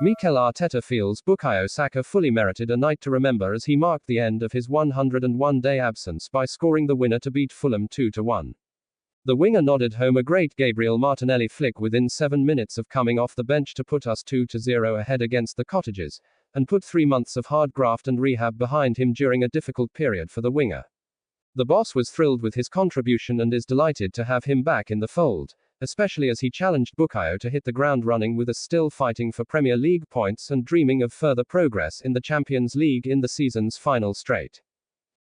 Mikel Arteta feels Bukayo Saka fully merited a night to remember as he marked the end of his 101-day absence by scoring the winner to beat Fulham 2-1. The winger nodded home a great Gabriel Martinelli flick within 7 minutes of coming off the bench to put us 2-0 ahead against the Cottagers, and put 3 months of hard graft and rehab behind him during a difficult period for the winger. The boss was thrilled with his contribution and is delighted to have him back in the fold, especially as he challenged Bukayo to hit the ground running with us still fighting for Premier League points and dreaming of further progress in the Champions League in the season's final straight.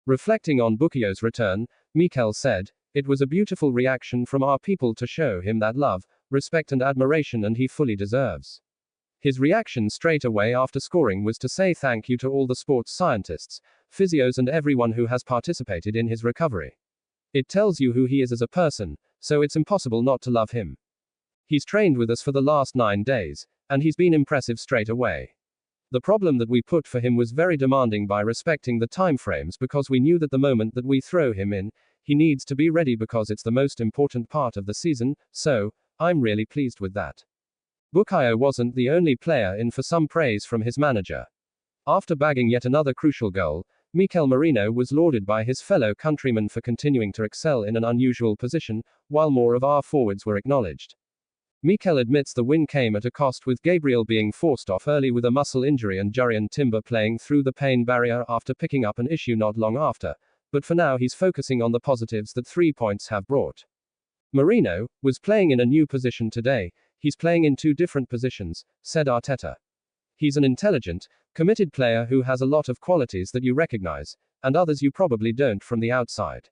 Reflecting on Bukayo's return, Mikel said, "It was a beautiful reaction from our people to show him that love, respect and admiration and he fully deserves." His reaction straight away after scoring was to say thank you to all the sports scientists, physios and everyone who has participated in his recovery. It tells you who he is as a person, so it's impossible not to love him. He's trained with us for the last 9 days, and he's been impressive straight away. The problem that we put for him was very demanding by respecting the timeframes because we knew that the moment that we throw him in, he needs to be ready because it's the most important part of the season, so, I'm really pleased with that. Bukayo wasn't the only player in for some praise from his manager. After bagging yet another crucial goal, Mikel Merino was lauded by his fellow countrymen for continuing to excel in an unusual position, while more of our forwards were acknowledged. Mikel admits the win came at a cost with Gabriel being forced off early with a muscle injury and Jurriën Timber playing through the pain barrier after picking up an issue not long after, but for now he's focusing on the positives that 3 points have brought. Merino was playing in a new position today. He's playing in 2 different positions, said Arteta. He's an intelligent, committed player who has a lot of qualities that you recognize, and others you probably don't from the outside.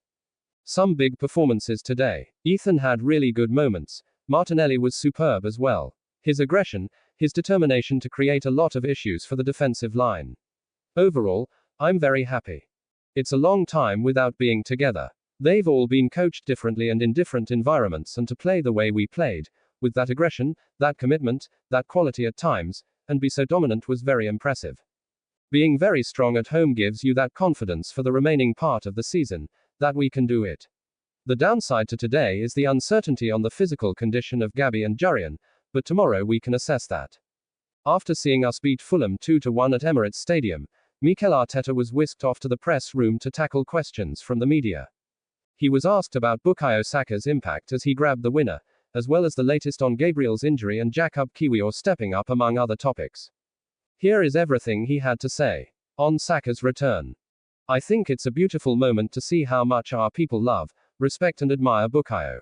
Some big performances today. Ethan had really good moments. Martinelli was superb as well. His aggression, his determination to create a lot of issues for the defensive line. Overall, I'm very happy. It's a long time without being together. They've all been coached differently and in different environments, and to play the way we played, with that aggression, that commitment, that quality at times, and be so dominant was very impressive. Being very strong at home gives you that confidence for the remaining part of the season, that we can do it. The downside to today is the uncertainty on the physical condition of Gabi and Jurriën, but tomorrow we can assess that. After seeing us beat Fulham 2-1 at Emirates Stadium, Mikel Arteta was whisked off to the press room to tackle questions from the media. He was asked about Bukayo Saka's impact as he grabbed the winner, as well as the latest on Gabriel's injury and Jakub Kiwior stepping up among other topics. Here is everything he had to say. On Saka's return. "I think it's a beautiful moment to see how much our people love, respect and admire Bukayo.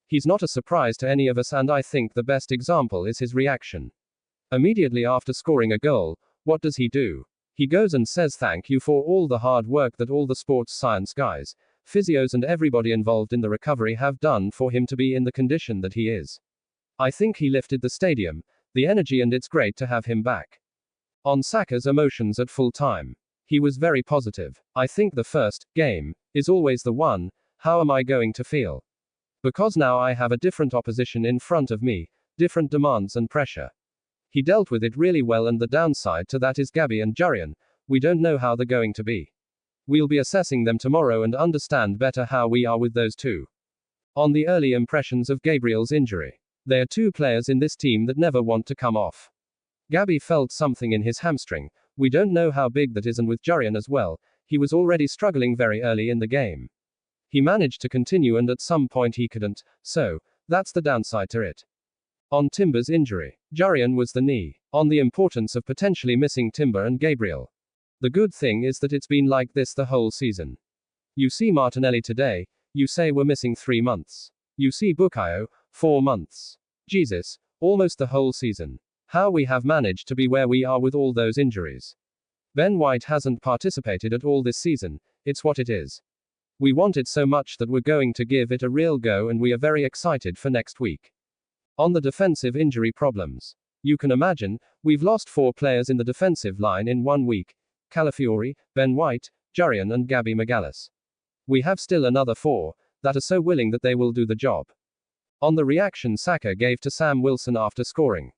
He's not a surprise to any of us, and I think the best example is his reaction. Immediately after scoring a goal, what does he do? He goes and says thank you for all the hard work that all the sports science guys, physios and everybody involved in the recovery have done for him to be in the condition that he is. I think he lifted the stadium, the energy, and it's great to have him back." On Saka's emotions at full time. He was very positive. "I think the first game is always the one, how am I going to feel? Because now I have a different opposition in front of me, different demands and pressure." He dealt with it really well, and the downside to that is Gabi and Jurriën, we don't know how they're going to be. We'll be assessing them tomorrow and understand better how we are with those two. On the early impressions of Gabriel's injury. There are 2 players in this team that never want to come off. Gabi felt something in his hamstring, we don't know how big that is, and with Jurriën as well, he was already struggling very early in the game. He managed to continue and at some point he couldn't, so, that's the downside to it. On Timber's injury. Jurriën was the knee. On the importance of potentially missing Timber and Gabriel. The good thing is that it's been like this the whole season. You see Martinelli today, you say we're missing 3 months. You see Bukayo, 4 months. Jesus, almost the whole season. How we have managed to be where we are with all those injuries. Ben White hasn't participated at all this season, it's what it is. We want it so much that we're going to give it a real go, and we are very excited for next week. On the defensive injury problems. You can imagine, we've lost 4 players in the defensive line in 1 week. Calafiori, Ben White, Jurriën and Gabi Magalhaes. We have still another 4, that are so willing that they will do the job. On the reaction Saka gave to Sam Wilson after scoring.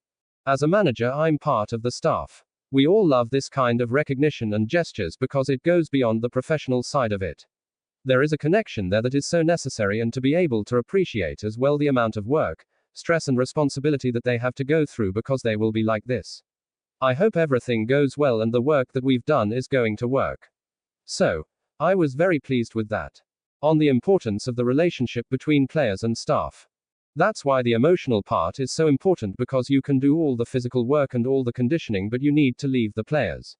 As a manager, I'm part of the staff. We all love this kind of recognition and gestures because it goes beyond the professional side of it. There is a connection there that is so necessary, and to be able to appreciate as well the amount of work, stress and responsibility that they have to go through because they will be like this. I hope everything goes well and the work that we've done is going to work. So, I was very pleased with that. On the importance of the relationship between players and staff. That's why the emotional part is so important, because you can do all the physical work and all the conditioning, but you need to leave the players.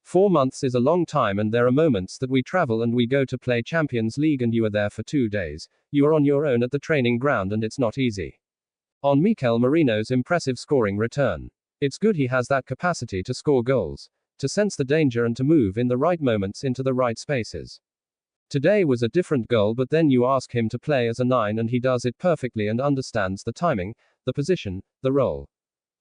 4 months is a long time, and there are moments that we travel and we go to play Champions League and you are there for 2 days. You are on your own at the training ground and it's not easy. On Mikel Merino's impressive scoring return. It's good he has that capacity to score goals, to sense the danger and to move in the right moments into the right spaces. Today was a different goal, but then you ask him to play as a 9 and he does it perfectly and understands the timing, the position, the role.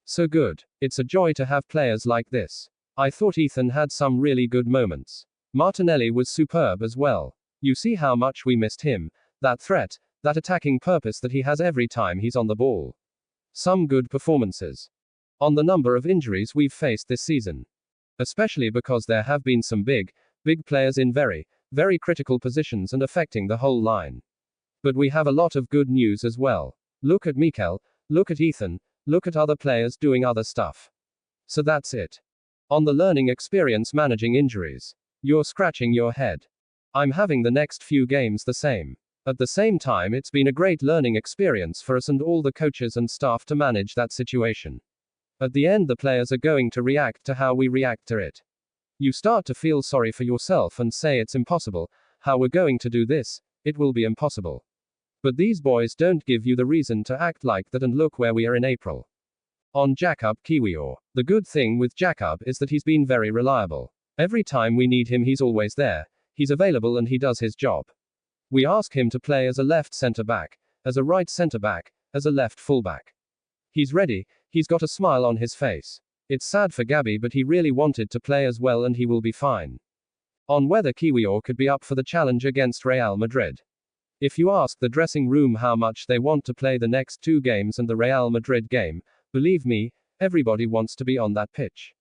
So good. It's a joy to have players like this. I thought Ethan had some really good moments. Martinelli was superb as well. You see how much we missed him, that threat, that attacking purpose that he has every time he's on the ball. Some good performances. On the number of injuries we've faced this season. Especially because there have been some big players in very critical positions and affecting the whole line. But we have a lot of good news as well. Look at Mikel, look at Ethan, look at other players doing other stuff. So that's it. On the learning experience managing injuries. You're scratching your head. I'm having the next few games the same. At the same time, it's been a great learning experience for us and all the coaches and staff to manage that situation. At the end, the players are going to react to how we react to it. You start to feel sorry for yourself and say it's impossible, how we're going to do this, it will be impossible. But these boys don't give you the reason to act like that, and look where we are in April. On Jacob Kiwior. The good thing with Jacob is that he's been very reliable. Every time we need him, he's always there, he's available and he does his job. We ask him to play as a left centre back, as a right centre back, as a left fullback. He's ready, he's got a smile on his face. It's sad for Gabby, but he really wanted to play as well and he will be fine. On whether Kiwior could be up for the challenge against Real Madrid. If you ask the dressing room how much they want to play the next 2 games and the Real Madrid game, believe me, everybody wants to be on that pitch.